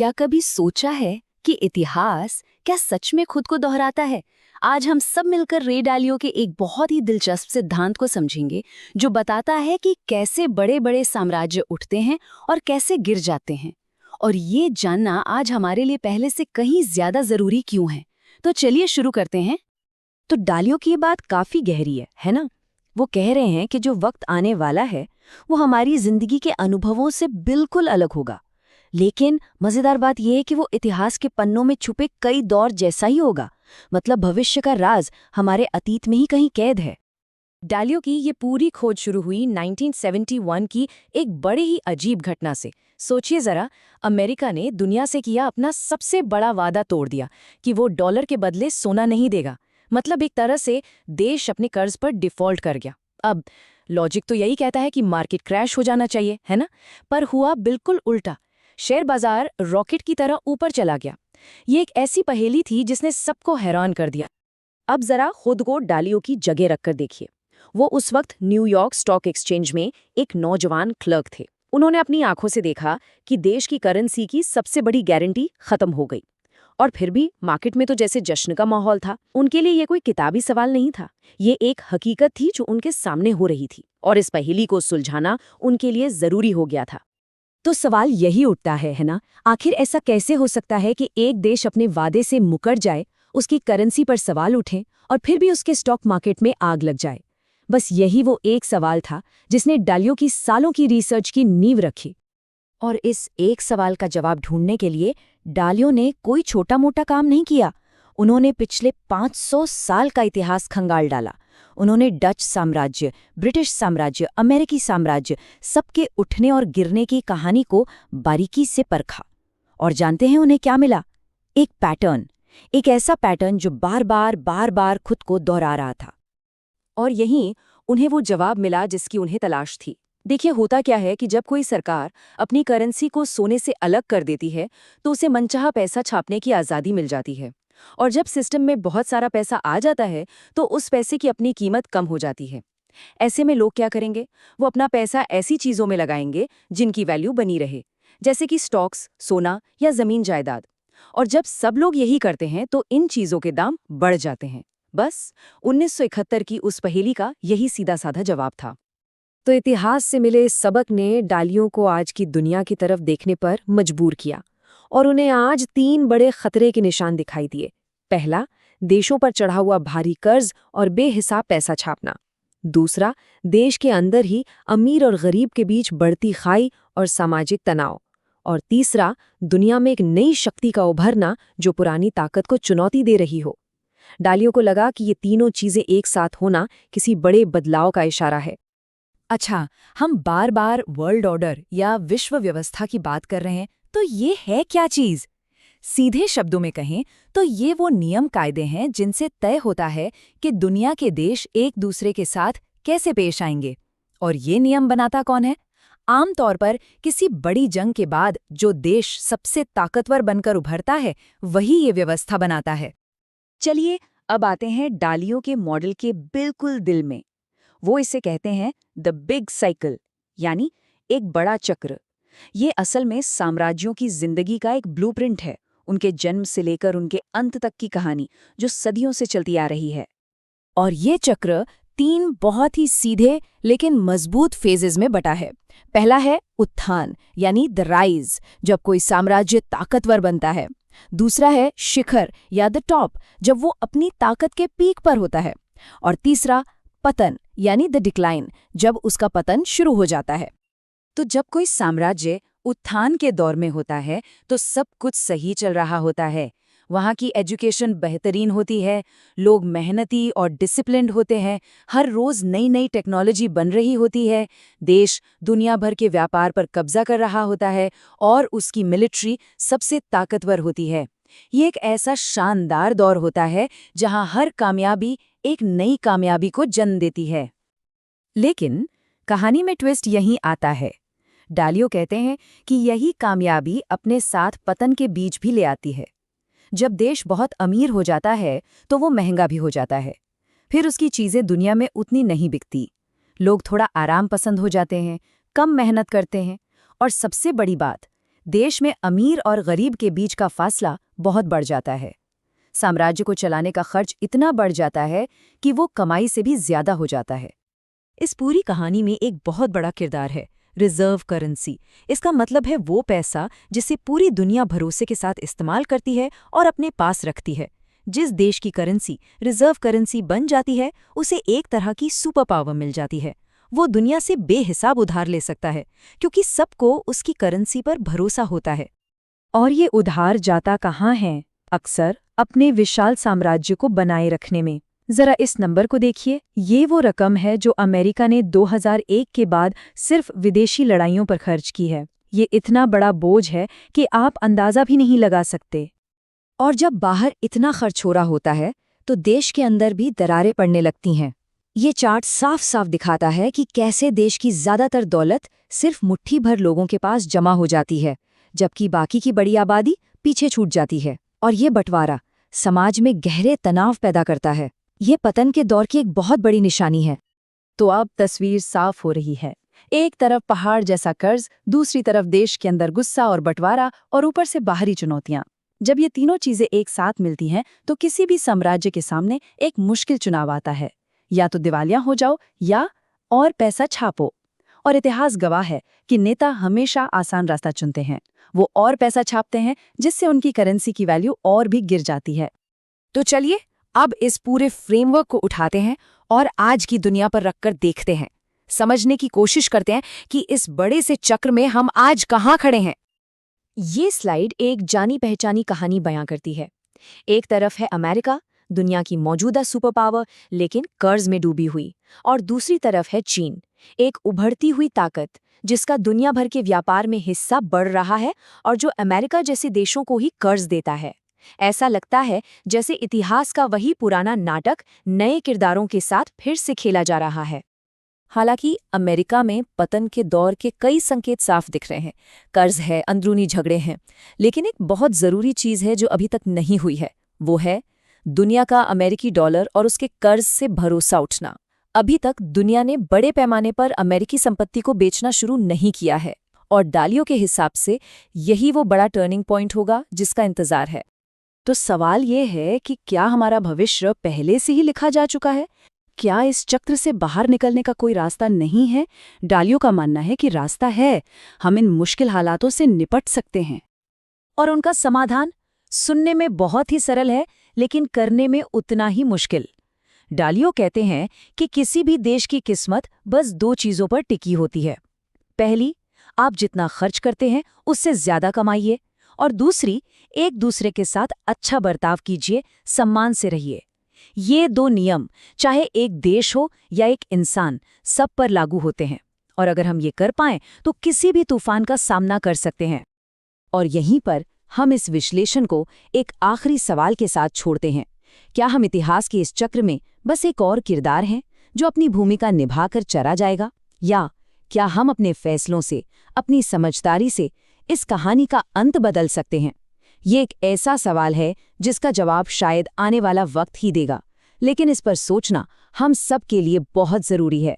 क्या कभी सोचा है कि इतिहास क्या सच में खुद को दोहराता है? आज हम सब मिलकर रे डालियो के एक बहुत ही दिलचस्प सिद्धांत को समझेंगे, जो बताता है कि कैसे बड़े-बड़े साम्राज्य उठते हैं और कैसे गिर जाते हैं। और ये जानना आज हमारे लिए पहले से कहीं ज्यादा जरूरी क्यों है। तो चलिए शुरू करते हैं। तो डालियों की ये बात काफी गहरी है ना? वो कह रहे हैं कि जो वक्त आने वाला है वो हमारी जिंदगी के अनुभवों से बिल्कुल अलग होगा। लेकिन मजेदार बात यह है कि वो इतिहास के पन्नों में छुपे कई दौर जैसा ही होगा। मतलब भविष्य का राज हमारे अतीत में ही कहीं कैद है। डालियो की ये पूरी खोज शुरू हुई 1971 की एक बड़े ही अजीब घटना से। सोचिए जरा, अमेरिका ने दुनिया से किया अपना सबसे बड़ा वादा तोड़ दिया कि वो डॉलर के बदले सोना नहीं देगा। मतलब एक तरह से देश अपने कर्ज पर डिफॉल्ट कर गया। अब लॉजिक तो यही कहता है कि मार्केट क्रैश हो जाना चाहिए, है ना? पर हुआ बिल्कुल उल्टा। शेयर बाजार रॉकेट की तरह ऊपर चला गया। ये एक ऐसी पहेली थी जिसने सबको हैरान कर दिया। अब जरा खुद को डालियों की जगह रखकर देखिए। वो उस वक्त न्यूयॉर्क स्टॉक एक्सचेंज में एक नौजवान क्लर्क थे। उन्होंने अपनी आंखों से देखा कि देश की करेंसी की सबसे बड़ी गारंटी खत्म हो गई। और फिर भी मार्केट में तो जैसे जश्न का माहौल था। उनके लिए ये कोई किताबी सवाल नहीं था, ये एक हकीकत थी जो उनके सामने हो रही थी, और इस पहेली को सुलझाना उनके लिए जरूरी हो गया था। तो सवाल यही उठता है ना? आखिर ऐसा कैसे हो सकता है कि एक देश अपने वादे से मुकर जाए, उसकी करेंसी पर सवाल उठे और फिर भी उसके स्टॉक मार्केट में आग लग जाए? बस यही वो एक सवाल था जिसने डालियों की सालों की रिसर्च की नींव रखी। और इस एक सवाल का जवाब ढूंढने के लिए डालियों ने कोई छोटा मोटा काम नहीं किया। उन्होंने पिछले 500 साल का इतिहास खंगाल डाला। उन्होंने डच साम्राज्य, ब्रिटिश साम्राज्य, अमेरिकी साम्राज्य, सबके उठने और गिरने की कहानी को बारीकी से परखा। और जानते हैं उन्हें क्या मिला? एक पैटर्न। एक ऐसा पैटर्न जो बार बार खुद को दोहरा रहा था। और यहीं उन्हें वो जवाब मिला जिसकी उन्हें तलाश थी। देखिए, होता क्या है कि जब कोई सरकार अपनी करेंसी को सोने से अलग कर देती है तो उसे मनचाहा पैसा छापने की आज़ादी मिल जाती है। और जब सिस्टम में बहुत सारा पैसा आ जाता है तो उस पैसे की अपनी कीमत कम हो जाती है। ऐसे में लोग क्या करेंगे? वो अपना पैसा ऐसी चीज़ों में लगाएंगे जिनकी वैल्यू बनी रहे, जैसे कि स्टॉक्स, सोना या ज़मीन जायदाद। और जब सब लोग यही करते हैं तो इन चीज़ों के दाम बढ़ जाते हैं। बस 1971 की उस पहेली का यही सीधा साधा जवाब था। तो इतिहास से मिले इस सबक ने डालियों को आज की दुनिया की तरफ देखने पर मजबूर किया, और उन्हें आज 3 बड़े खतरे के निशान दिखाई दिए। पहला, देशों पर चढ़ा हुआ भारी कर्ज और बेहिसाब पैसा छापना। दूसरा, देश के अंदर ही अमीर और गरीब के बीच बढ़ती खाई और सामाजिक तनाव। और तीसरा, दुनिया में एक नई शक्ति का उभरना जो पुरानी ताकत को चुनौती दे रही हो। डालियों को लगा कि ये तीनों चीजें एक साथ होना किसी बड़े बदलाव का इशारा है। अच्छा, हम बार बार वर्ल्ड ऑर्डर या विश्व व्यवस्था की बात कर रहे हैं, तो ये है क्या चीज? सीधे शब्दों में कहें तो ये वो नियम कायदे हैं जिनसे तय होता है कि दुनिया के देश एक दूसरे के साथ कैसे पेश आएंगे। और ये नियम बनाता कौन है? आमतौर पर किसी बड़ी जंग के बाद जो देश सबसे ताकतवर बनकर उभरता है, वही ये व्यवस्था बनाता है। चलिए, अब आते हैं डालियों के मॉडल के बिल्कुल दिल में। वो इसे कहते हैं द बिग साइकिल, यानी एक बड़ा चक्र। ये असल में साम्राज्यों की जिंदगी का एक ब्लूप्रिंट है, उनके जन्म से लेकर उनके अंत तक की कहानी जो सदियों से चलती आ रही है। और ये चक्र 3 बहुत ही सीधे लेकिन मजबूत फेजेस में बटा है। पहला है उत्थान, यानी द राइज, जब कोई साम्राज्य ताकतवर बनता है। दूसरा है शिखर या द टॉप, जब वो अपनी ताकत के पीक पर होता है। और तीसरा पतन, यानी द डिक्लाइन, जब उसका पतन शुरू हो जाता है। तो जब कोई साम्राज्य उत्थान के दौर में होता है तो सब कुछ सही चल रहा होता है। वहाँ की एजुकेशन बेहतरीन होती है, लोग मेहनती और डिसिप्लिन्ड होते हैं, हर रोज नई नई टेक्नोलॉजी बन रही होती है, देश दुनिया भर के व्यापार पर कब्जा कर रहा होता है और उसकी मिलिट्री सबसे ताकतवर होती है। ये एक ऐसा शानदार दौर होता है जहाँ हर कामयाबी एक नई कामयाबी को जन्म देती है। लेकिन कहानी में ट्विस्ट यहीं आता है। डालियो कहते हैं कि यही कामयाबी अपने साथ पतन के बीज भी ले आती है। जब देश बहुत अमीर हो जाता है तो वो महंगा भी हो जाता है। फिर उसकी चीज़ें दुनिया में उतनी नहीं बिकती। लोग थोड़ा आराम पसंद हो जाते हैं, कम मेहनत करते हैं। और सबसे बड़ी बात, देश में अमीर और गरीब के बीच का फासला बहुत बढ़ जाता है। साम्राज्य को चलाने का खर्च इतना बढ़ जाता है कि वो कमाई से भी ज्यादा हो जाता है। इस पूरी कहानी में एक बहुत बड़ा किरदार है, रिजर्व करेंसी। इसका मतलब है वो पैसा जिसे पूरी दुनिया भरोसे के साथ इस्तेमाल करती है और अपने पास रखती है। जिस देश की करेंसी रिजर्व करेंसी बन जाती है, उसे एक तरह की सुपर पावर मिल जाती है। वो दुनिया से बेहिसाब उधार ले सकता है, क्योंकि सबको उसकी करेंसी पर भरोसा होता है। और ये उधार जाता कहाँ है? अक्सर अपने विशाल साम्राज्य को बनाए रखने में। जरा इस नंबर को देखिए, ये वो रकम है जो अमेरिका ने 2001 के बाद सिर्फ विदेशी लड़ाइयों पर खर्च की है। ये इतना बड़ा बोझ है कि आप अंदाजा भी नहीं लगा सकते। और जब बाहर इतना खर्च हो रहा होता है, तो देश के अंदर भी दरारें पड़ने लगती हैं। ये चार्ट साफ साफ दिखाता है कि कैसे देश की ज्यादातर दौलत सिर्फ मुट्ठी भर लोगों के पास जमा हो जाती है, जबकि बाकी की बड़ी आबादी पीछे छूट जाती है। और ये बंटवारा समाज में गहरे तनाव पैदा करता है। ये पतन के दौर की एक बहुत बड़ी निशानी है। तो अब तस्वीर साफ हो रही है। एक तरफ पहाड़ जैसा कर्ज, दूसरी तरफ देश के अंदर गुस्सा और बंटवारा, और ऊपर से बाहरी चुनौतियां। जब ये तीनों चीजें एक साथ मिलती हैं, तो किसी भी साम्राज्य के सामने एक मुश्किल चुनाव आता है। या तो दिवालिया हो जाओ या और पैसा छापो। और इतिहास गवाह है कि नेता हमेशा आसान रास्ता चुनते हैं। वो और पैसा छापते हैं, जिससे उनकी करेंसी की वैल्यू और भी गिर जाती है। तो चलिए अब इस पूरे फ्रेमवर्क को उठाते हैं और आज की दुनिया पर रखकर देखते हैं, समझने की कोशिश करते हैं कि इस बड़े से चक्र में हम आज कहाँ खड़े हैं। ये स्लाइड एक जानी पहचानी कहानी बयां करती है। एक तरफ है अमेरिका, दुनिया की मौजूदा सुपर पावर लेकिन कर्ज में डूबी हुई, और दूसरी तरफ है चीन, एक उभरती हुई ताकत जिसका दुनिया भर के व्यापार में हिस्सा बढ़ रहा है और जो अमेरिका जैसे देशों को ही कर्ज देता है। ऐसा लगता है जैसे इतिहास का वही पुराना नाटक नए किरदारों के साथ फिर से खेला जा रहा है। हालांकि अमेरिका में पतन के दौर के कई संकेत साफ दिख रहे हैं। कर्ज है, अंदरूनी झगड़े हैं, लेकिन एक बहुत जरूरी चीज है जो अभी तक नहीं हुई है, वो है दुनिया का अमेरिकी डॉलर और उसके कर्ज से भरोसा उठना। अभी तक दुनिया ने बड़े पैमाने पर अमेरिकी संपत्ति को बेचना शुरू नहीं किया है, और डालियों के हिसाब से यही वो बड़ा टर्निंग पॉइंट होगा जिसका इंतजार है। तो सवाल ये है कि क्या हमारा भविष्य पहले से ही लिखा जा चुका है? क्या इस चक्र से बाहर निकलने का कोई रास्ता नहीं है? डालियों का मानना है कि रास्ता है, हम इन मुश्किल हालातों से निपट सकते हैं। और उनका समाधान सुनने में बहुत ही सरल है, लेकिन करने में उतना ही मुश्किल। डालियो कहते हैं कि किसी भी देश की किस्मत बस दो चीजों पर टिकी होती है। पहली, आप जितना खर्च करते हैं उससे ज्यादा कमाइए, और दूसरी, एक दूसरे के साथ अच्छा बर्ताव कीजिए, सम्मान से रहिए। ये दो नियम चाहे एक देश हो या एक इंसान, सब पर लागू होते हैं, और अगर हम ये कर पाएं तो किसी भी तूफान का सामना कर सकते हैं। और यहीं पर हम इस विश्लेषण को एक आखिरी सवाल के साथ छोड़ते हैं। क्या हम इतिहास के इस चक्र में बस एक और किरदार हैं जो अपनी भूमिका निभाकर चला जाएगा, या क्या हम अपने फैसलों से, अपनी समझदारी से इस कहानी का अंत बदल सकते हैं? ये एक ऐसा सवाल है जिसका जवाब शायद आने वाला वक्त ही देगा, लेकिन इस पर सोचना हम सब के लिए बहुत जरूरी है।